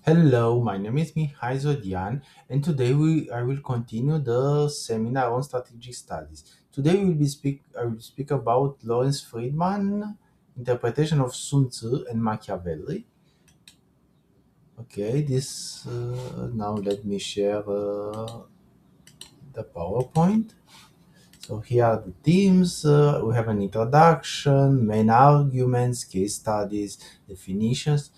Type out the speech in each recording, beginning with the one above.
Hello, my name is Mihai Zodian, and today I will continue the seminar on strategic studies. Today I will speak about Lawrence Freedman, interpretation of Sun Tzu and Machiavelli. Okay, this now let me share the PowerPoint. So here are the themes. We have an introduction, main arguments, case studies, definitions.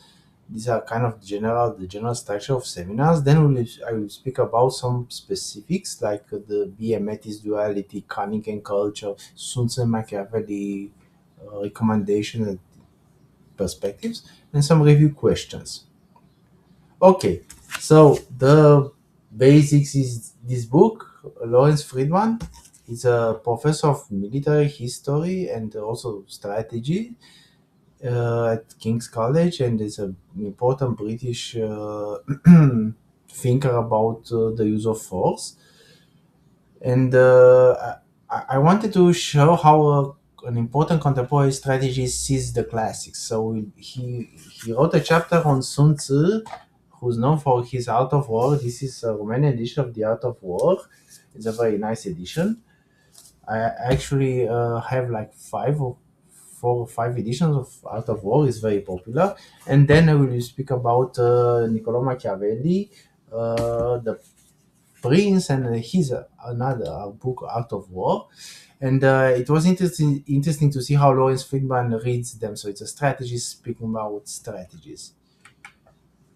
These are kind of the general structure of seminars. Then I will speak about some specifics like the BMET's duality, cunning and culture, Sun Tzu and Machiavelli recommendations and perspectives, and some review questions. Okay, so the basics is this book. Lawrence Friedman is a professor of military history and also strategy at King's College, and is an important British thinker about the use of force. And I wanted to show how an important contemporary strategist sees the classics. So he wrote a chapter on Sun Tzu, who's known for his Art of War. This is a Romanian edition of the Art of War. It's a very nice edition. I actually have like five or four or five editions of Art of War. Is very popular. And then I will speak about Niccolo Machiavelli, the Prince, and his another book, Art of War. And it was interesting to see how Lawrence Friedman reads them. So it's a strategist speaking about strategies.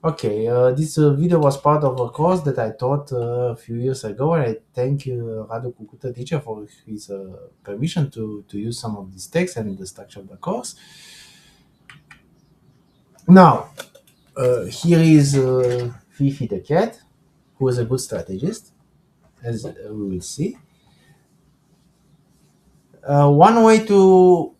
Okay, this video was part of a course that I taught a few years ago, and I thank Radu Cucută teacher for his permission to use some of these texts and the structure of the course. Now, here is Fifi the cat, who is a good strategist, as we will see. One way to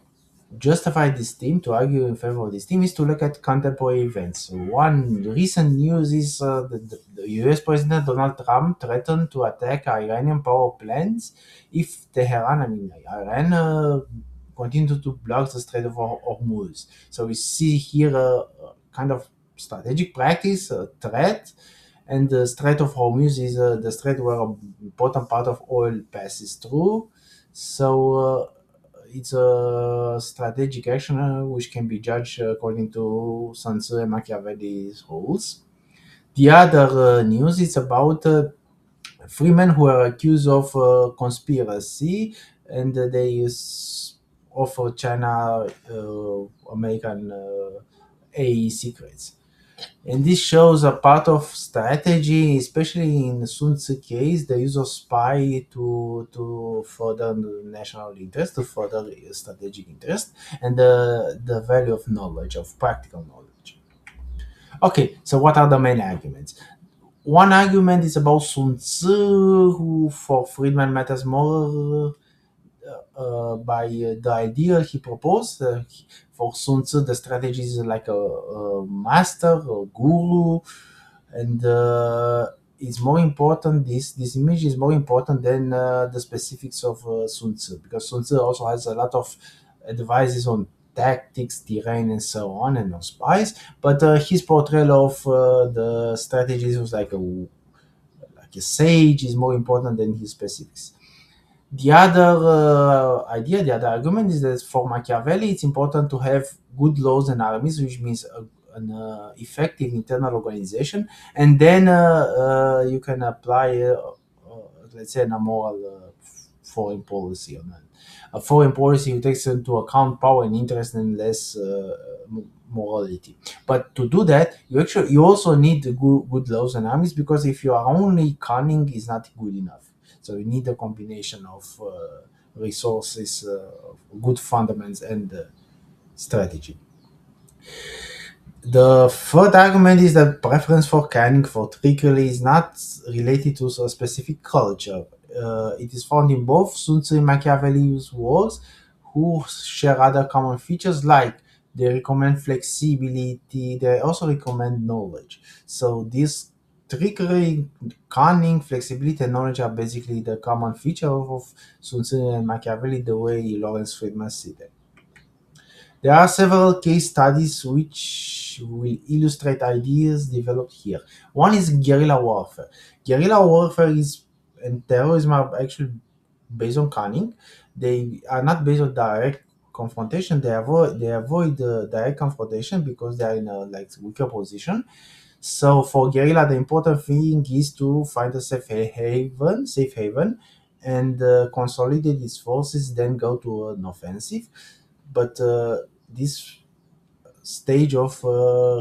justify this theme, to argue in favor of this theme, is to look at contemporary events. One recent news is the US President Donald Trump threatened to attack Iranian power plants if Tehran, Iran, continue to block the Strait of Hormuz. So we see here a kind of strategic practice, a threat, and the Strait of Hormuz is the strait where an important part of oil passes through. So it's a strategic action which can be judged according to Sun Tzu and Machiavelli's rules. The other news is about Freeman who are accused of conspiracy, and offer China American AE secrets. And this shows a part of strategy, especially in Sun Tzu case, the use of spy to further the national interest, to further strategic interest, and the value of knowledge, of practical knowledge. Okay, so what are the main arguments? One argument is about Sun Tzu, who for Friedman matters more by the idea he proposed. For Sun Tzu, the strategy is like a master, a guru, and it's more important. This image is more important than the specifics of Sun Tzu, because Sun Tzu also has a lot of advices on tactics, terrain, and so on, and on spies. But his portrayal of the strategies was like a sage is more important than his specifics. The other the other argument is that for Machiavelli, it's important to have good laws and armies, which means an effective internal organization, and then you can apply, let's say, a moral foreign policy on that. A foreign policy who takes into account power and interest and less morality. But to do that, you also need good laws and armies, because if you are only cunning, is not good enough. So you need a combination of resources, good fundamentals, and strategy. The third argument is that preference for cunning, for trickery, is not related to a specific culture. It is found in both Sun Tzu and Machiavelli's works, who share other common features like they recommend flexibility, they also recommend knowledge. So this trickery, cunning, flexibility, and knowledge are basically the common feature of Sun Tzu and Machiavelli, the way Lawrence Friedman see them. There are several case studies which will illustrate ideas developed here. One is guerrilla warfare. Guerrilla warfare is and terrorism are actually based on cunning. They are not based on direct confrontation. They avoid the direct confrontation because they are in a like weaker position. So for guerrilla, the important thing is to find a safe haven, and consolidate its forces. Then go to an offensive. But this stage of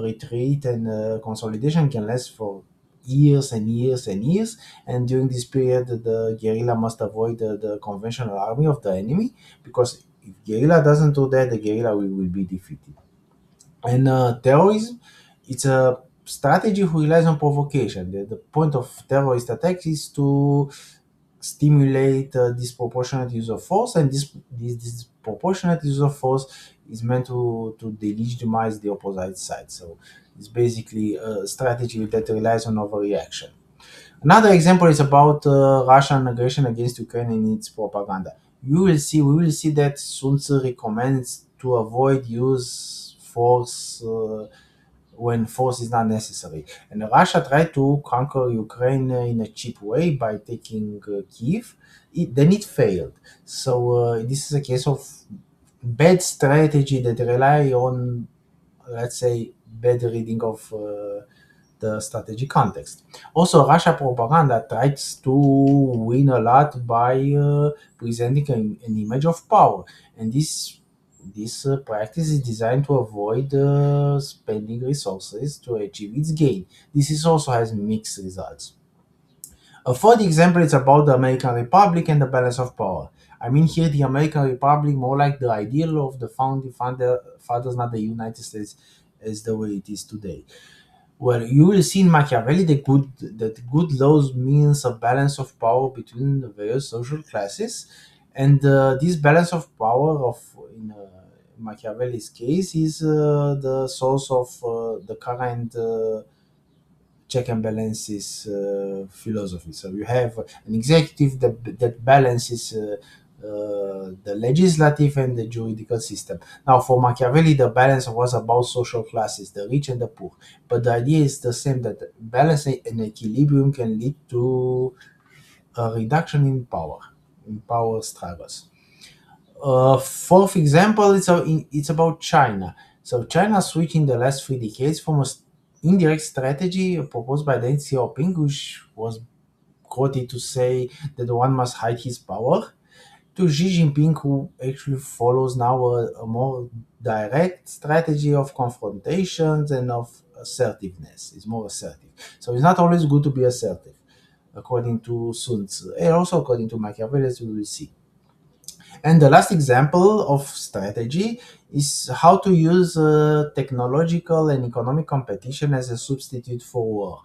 retreat and consolidation can last for years and years and years. And during this period, the guerrilla must avoid the conventional army of the enemy, because if guerrilla doesn't do that, the guerrilla will be defeated. And terrorism, it's a strategy who relies on provocation. The point of terrorist attacks is to stimulate disproportionate use of force, and this disproportionate use of force is meant to delegitimize the opposite side. So it's basically a strategy that relies on overreaction. Another example is about Russian aggression against Ukraine and its propaganda. We will see that Sun Tzu recommends to avoid use force when force is not necessary. And Russia tried to conquer Ukraine in a cheap way by taking Kiev. Then it failed. So this is a case of bad strategy that rely on, let's say, bad reading of the strategic context. Also, Russia propaganda tries to win a lot by presenting an image of power, and this practice is designed to avoid spending resources to achieve its gain. This is also has mixed results. A third example is about the American Republic and the balance of power. I mean here the American Republic more like the ideal of the founding fathers, not the United States as the way it is today. Well, you will see in Machiavelli that good laws means a balance of power between the various social classes, and this balance of power of in Machiavelli's case is the source of the current check and balances philosophy. So you have an executive that balances the legislative and the juridical system. Now, for Machiavelli, the balance was about social classes, the rich and the poor. But the idea is the same, that balance and equilibrium can lead to a reduction in power struggles. Fourth example, it's about China. So China switched in the last 3 decades from a indirect strategy proposed by Deng Xiaoping, which was quoted to say that one must hide his power, to Xi Jinping, who actually follows now a more direct strategy of confrontations and of assertiveness. It's more assertive. So it's not always good to be assertive, according to Sun Tzu, and also according to Machiavelli, as we will see. And the last example of strategy is how to use technological and economic competition as a substitute for war.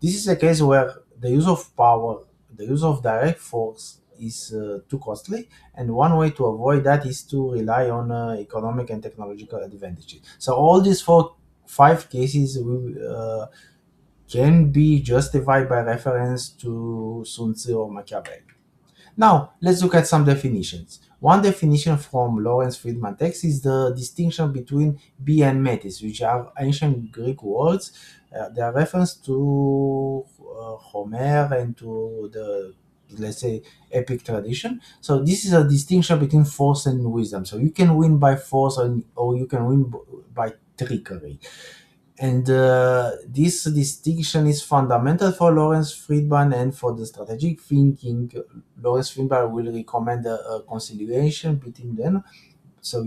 This is a case where the use of power, the use of direct force is too costly, and one way to avoid that is to rely on economic and technological advantages. So all these five cases can be justified by reference to Sun Tzu or Machiavelli. Now, let's look at some definitions. One definition from Lawrence Freedman text is the distinction between be and metis, which are ancient Greek words. They are reference to Homer and to the, let's say, epic tradition. So this is a distinction between force and wisdom. So you can win by force, or you can win by trickery. And this distinction is fundamental for Lawrence Friedman, and for the strategic thinking, Lawrence Friedman will recommend a conciliation between them. So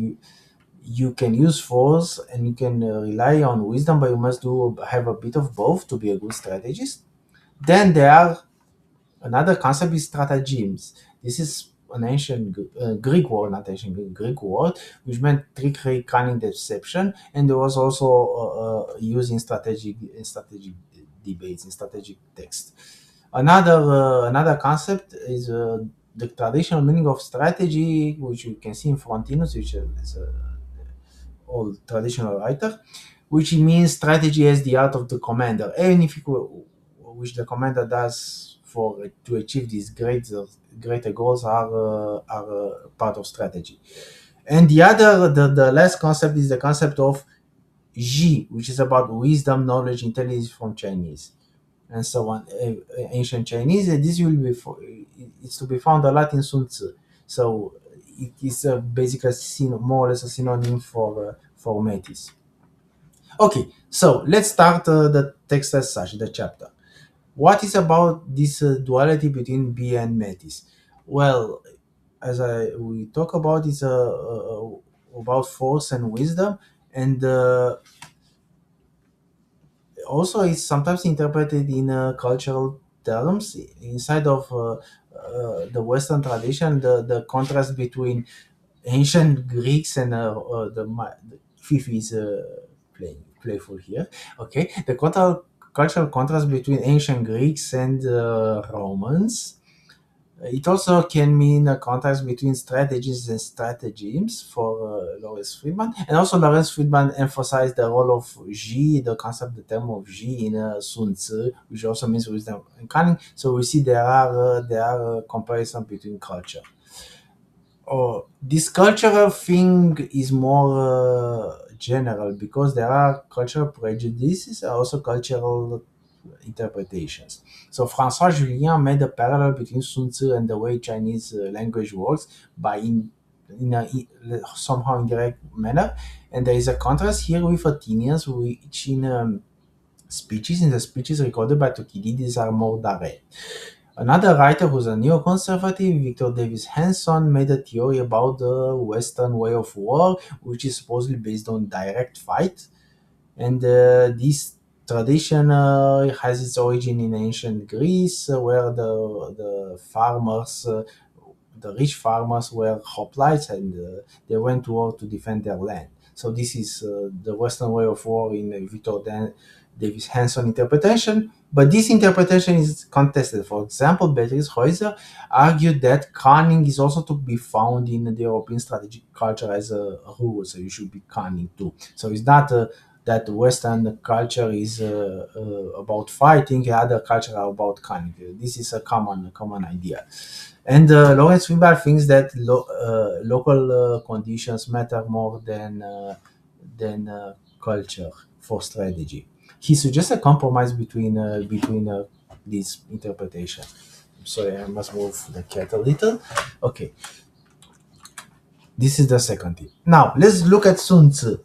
you can use force and you can rely on wisdom, but you must have a bit of both to be a good strategist. Then there are another concept is stratagems. This is an ancient Greek word, not ancient Greek word, which meant trickery, cunning, deception, and there was also used in strategic debates, in strategic text. Another concept is the traditional meaning of strategy, which you can see in Frontinus, which is a old traditional writer, which means strategy as the art of the commander, which the commander does for to achieve these greater goals are part of strategy. And the last concept is the concept of Ji, which is about wisdom, knowledge, intelligence from Chinese, and so on. Ancient Chinese. This will be it's to be found a lot in Sun Tzu. So it is basically more or less a synonym for metis. Okay, so let's start the text as such, the chapter. What is about this duality between Bia and metis? Well, as we talk about, it's about force and wisdom, and also it's sometimes interpreted in cultural terms inside of the Western tradition. The contrast between ancient Greeks and the Fifi is playful here. Okay, the cultural contrast between ancient Greeks and Romans. It also can mean a contrast between strategies and stratagems for Lawrence Freedman. And also, Lawrence Freedman emphasized the role of Ji, the concept, the term of Ji in Sun Tzu, which also means wisdom and cunning. So we see there are comparison between culture. Oh, this cultural thing is more general because there are cultural prejudices, also cultural interpretations. So François Julien made a parallel between Sun Tzu and the way Chinese language works by in a somehow indirect manner, and there is a contrast here with Athenians, which in the speeches recorded by Thucydides are more direct. Another writer who's a neoconservative, Victor Davis Hanson, made a theory about the Western way of war, which is supposedly based on direct fight. And this tradition has its origin in ancient Greece, where the rich farmers were hoplites, and they went to war to defend their land. So this is the Western way of war in Davis Hanson interpretation. But this interpretation is contested. For example, Beatrice Heuser argued that cunning is also to be found in the European strategic culture as a rule, so you should be cunning too. So it's not that Western culture is about fighting, other culture are about cunning. This is a common idea. And Lawrence Freeman thinks that local conditions matter more than culture for strategy. He suggests a compromise between these interpretations. Sorry, I must move the cat a little. Okay, this is the second tip. Now let's look at Sun Tzu.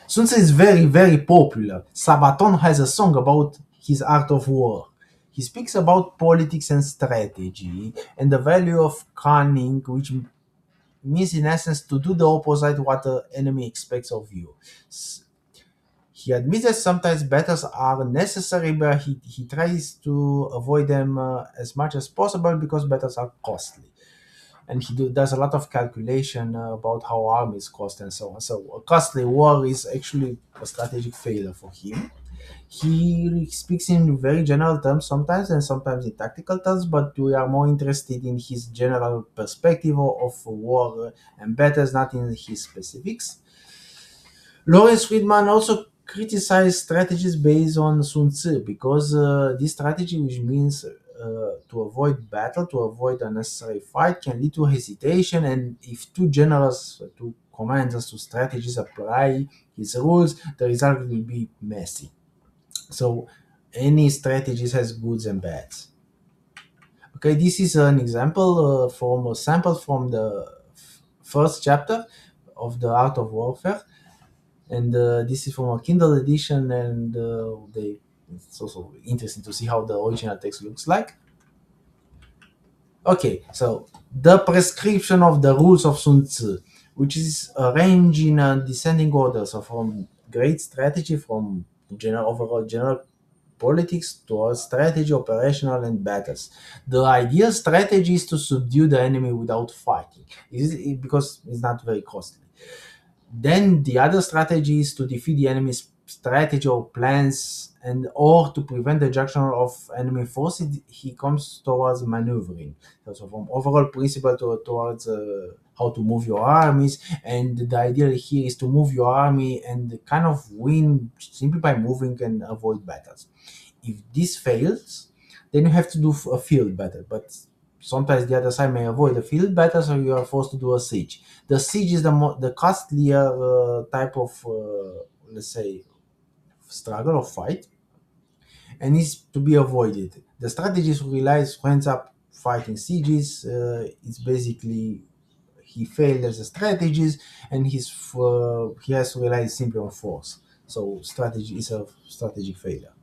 Sun Tzu is very, very popular. Sabaton has a song about his art of war. He speaks about politics and strategy and the value of cunning, which means in essence to do the opposite what the enemy expects of you. He admits that sometimes battles are necessary, but he tries to avoid them as much as possible because battles are costly. And does a lot of calculation about how armies cost and so on. So a costly war is actually a strategic failure for him. He speaks in very general terms sometimes and sometimes in tactical terms, but we are more interested in his general perspective of war and battles, not in his specifics. Lawrence Friedman also criticized strategies based on Sun Tzu because this strategy, which means to avoid battle, to avoid unnecessary fight, can lead to hesitation. And if two generals, two commanders, two strategies apply his rules, the result will be messy. So any strategies has goods and bads. Okay, this is an example from a sample from the first chapter of the Art of Warfare, and this is from a Kindle edition, and it's also interesting to see how the original text looks like. Okay, so the prescription of the rules of Sun Tzu, which is arranged in a descending order, so from great strategy, from overall general politics towards strategy, operational, and battles. The ideal strategy is to subdue the enemy without fighting, because it's not very costly. Then the other strategy is to defeat the enemy's strategy or plans, and or to prevent the junction of enemy forces. He comes towards maneuvering. So from overall principle towards how to move your armies, and the idea here is to move your army and kind of win simply by moving and avoid battles. If this fails, then you have to do a field battle. But sometimes the other side may avoid the field battle, so you are forced to do a siege. The siege is the costlier type of, let's say, struggle or fight, and is to be avoided. The strategist who relies who ends up fighting sieges, it's basically he failed as a strategist, and he has to rely simply on force. So strategy is a strategic failure.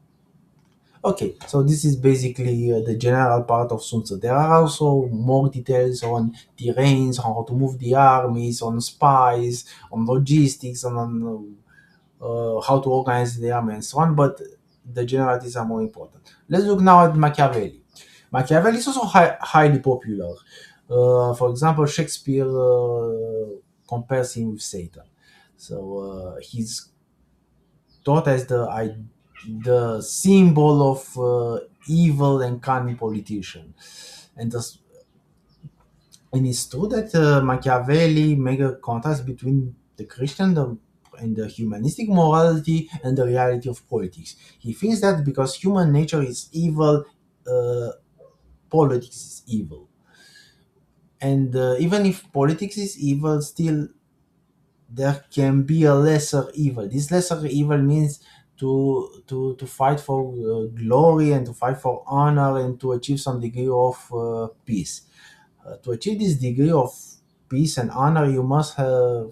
Okay, so this is basically the general part of Sun Tzu. There are also more details on terrains, on how to move the armies, on spies, on logistics, and on how to organize the army and so on, but the generalities are more important. Let's look now at Machiavelli. Machiavelli is also highly popular. For example, Shakespeare compares him with Satan. So he's taught as the symbol of evil and cunning politician. And the And it's true that Machiavelli make a contrast between the and the humanistic morality and the reality of politics. He thinks that because human nature is evil, uh, politics is evil. And even if politics is evil, still there can be a lesser evil. This lesser evil means to fight for glory and to fight for honor and to achieve some degree of peace. To achieve this degree of peace and honor, you must have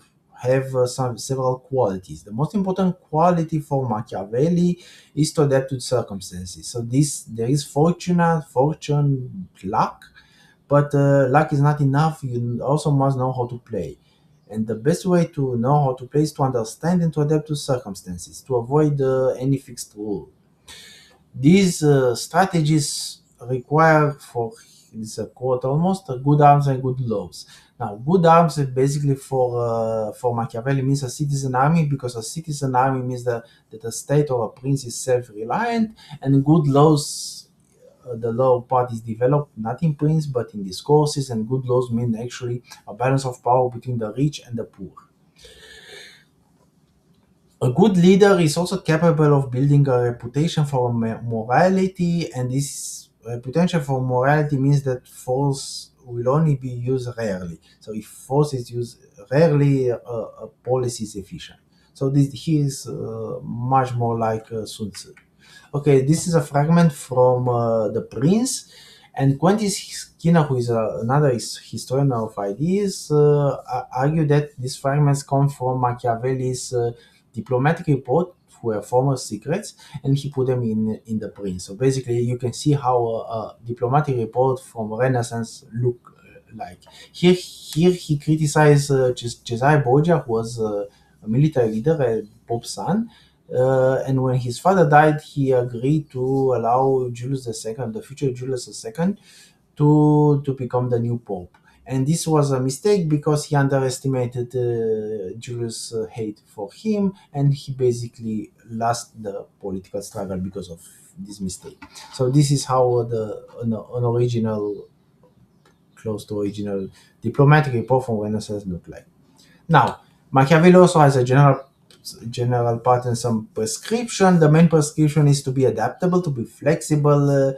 some several qualities. The most important quality for Machiavelli is to adapt to circumstances. So this there is fortune, luck, but luck is not enough. You also must know how to play. And the best way to know how to play is to understand and to adapt to circumstances, to avoid any fixed rule. These strategies require, for it's a quote almost, good arms and good laws. Now, good arms is basically for Machiavelli means a citizen army, because a citizen army means that a state or a prince is self-reliant, and good laws, the law part is developed not in prince but in discourses, and good laws mean actually a balance of power between the rich and the poor. A good leader is also capable of building a reputation for morality, and this reputation for morality means that force will only be used rarely. So if force is used rarely, a policy is efficient. So this he is much more like Sun Tzu. Okay, this is a fragment from The Prince, and Quentin Skinner, who is another historian of ideas, argue that these fragments come from Machiavelli's diplomatic report, were former secrets, and he put them in The Prince. So basically, you can see how a diplomatic report from Renaissance look like. Here he criticized Cesare Borgia, who was a military leader, Pope's son, and when his father died, he agreed to allow Julius II, the future Julius II, to become the new pope. And this was a mistake because he underestimated Julius' hate for him, and he basically lost the political struggle because of this mistake. So this is how an original, close to original diplomatic report from Renaissance looked like. Now, Machiavelli also has a general part and some prescription. The main prescription is to be adaptable, to be flexible,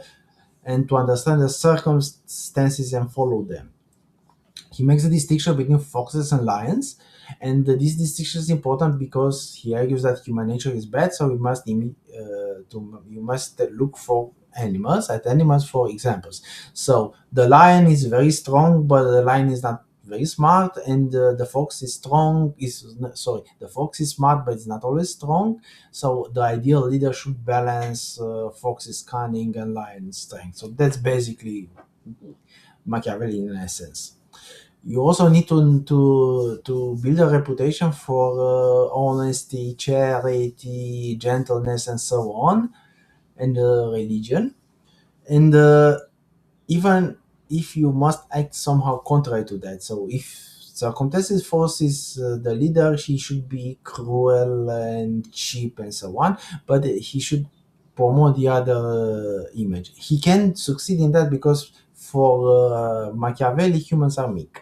and to understand the circumstances and follow them. He makes a distinction between foxes and lions, and this distinction is important because he argues that human nature is bad, so you must look for animals for examples. So the lion is very strong, but the lion is not very smart, and the fox is strong. The fox is smart, but it's not always strong. So the ideal leader should balance fox's cunning and lion's strength. So that's basically Machiavelli in essence. You also need to build a reputation for honesty, charity, gentleness, and so on, and religion. And even if you must act somehow contrary to that. So if circumstances forces the leader, he should be cruel and cheap and so on, but he should promote the other image. He can succeed in that because for Machiavelli, humans are meek.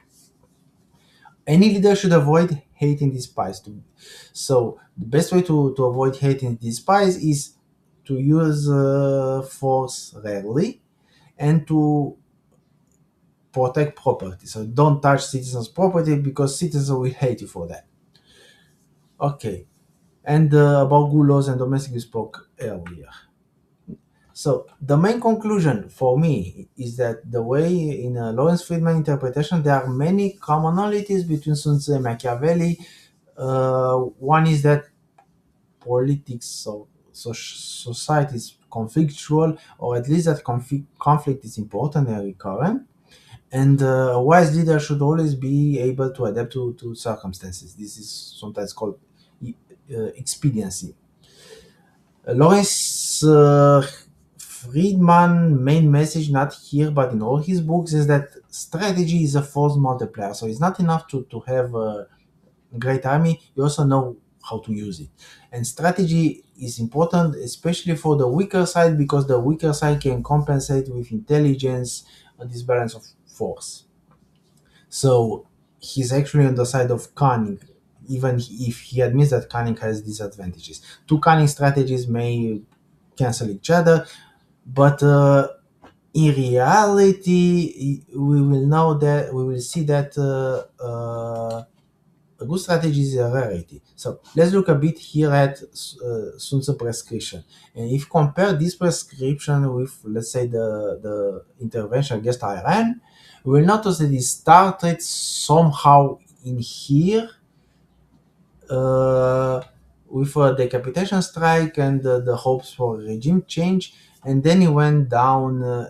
Any leader should avoid hate and despise. So the best way to avoid hate and despise is to use force rarely, and to protect property. So don't touch citizens' property because citizens will hate you for that. Okay. And about good laws and domestic we spoke earlier. So the main conclusion for me is that the way in Lawrence Freedman interpretation there are many commonalities between Sun Tzu and Machiavelli. One is that politics or society is conflictual, or at least that conflict is important and recurrent. And a wise leader should always be able to adapt to circumstances. This is sometimes called expediency. Lawrence Friedman main message, not here but in all his books, is that strategy is a force multiplier. So it's not enough to have a great army, you also know how to use it. And strategy is important, especially for the weaker side, because the weaker side can compensate with intelligence and this balance of force. So he's actually on the side of cunning, even if he admits that cunning has disadvantages. Two cunning strategies may cancel each other, but in reality, we will see that a good strategy is a rarity. So let's look a bit here at Sun Tzu prescription. And if you compare this prescription with, let's say, the intervention against Iran, we will notice that it started somehow in here uh, with a decapitation strike and the hopes for regime change, and then he went down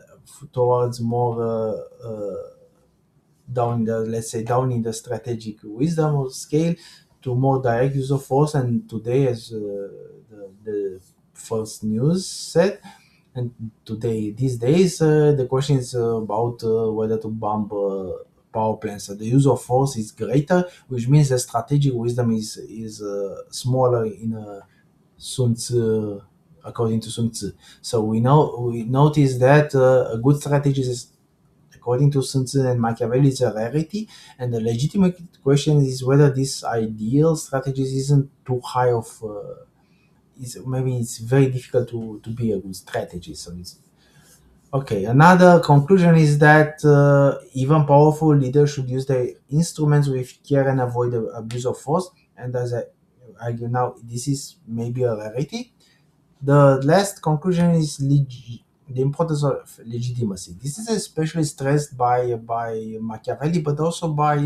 towards more down in the, let's say, down in the strategic wisdom of scale to more direct use of force. And today, as the first news said, and today these days the question is about whether to bomb power plants. So the use of force is greater, which means the strategic wisdom is smaller in Sun Tzu, according to Sun Tzu. So we notice that a good strategy is, according to Sun Tzu and Machiavelli, is a rarity, and the legitimate question is whether this ideal strategy isn't too high of. Maybe it's very difficult to be a good strategist. So it's okay. Another conclusion is that even powerful leaders should use their instruments with care and avoid the abuse of force. And as I argue now, this is maybe a rarity. The last conclusion is the importance of legitimacy. This is especially stressed by Machiavelli, but also by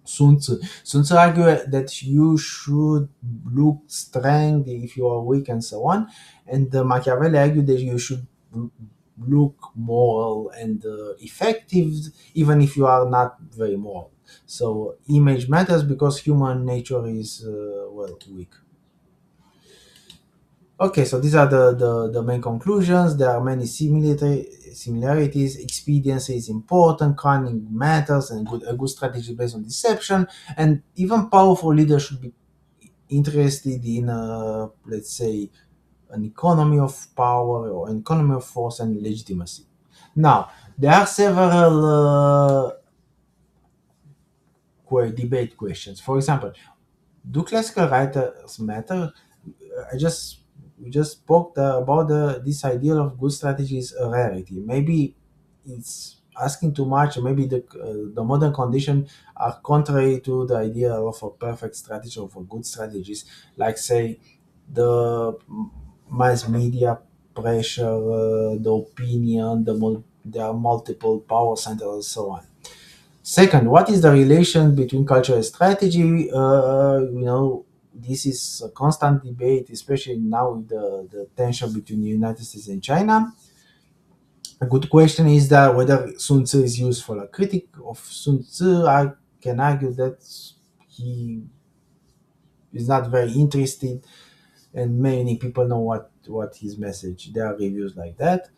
Sun Tzu. Sun Tzu argued that you should look strong if you are weak and so on, and Machiavelli argued that you should look moral and effective even if you are not very moral. So image matters because human nature is well, weak. Okay, so these are the main conclusions. There are many similarities. Expediency is important, cunning matters, and a good strategy based on deception. And even powerful leaders should be interested in, let's say, an economy of power or an economy of force and legitimacy. Now, there are several debate questions. For example, do classical writers matter? I just We just spoke about this idea of good strategy is a rarity. Maybe it's asking too much, or maybe the modern condition are contrary to the idea of a perfect strategy or for good strategies, like say the mass media pressure, the opinion, there are multiple power centers, and so on. Second, what is the relation between culture and strategy? This is a constant debate, especially now with the tension between the United States and China. A good question is that whether Sun Tzu is useful. A critic of Sun Tzu can argue that he is not very interested, and many people know what his message. There are reviews like that.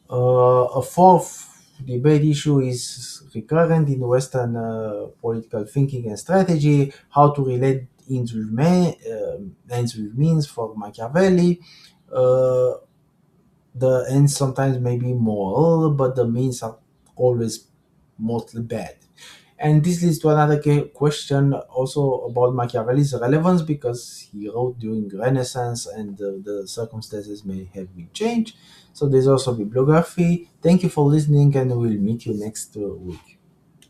A fourth debate issue is recurrent in Western political thinking and strategy: how to relate ends with means for Machiavelli. Uh, the ends sometimes may be moral, but the means are always mostly bad. And this leads to another question also about Machiavelli's relevance, because he wrote during Renaissance and the circumstances may have been changed. So there's also bibliography. Thank you for listening, and we'll meet you next week.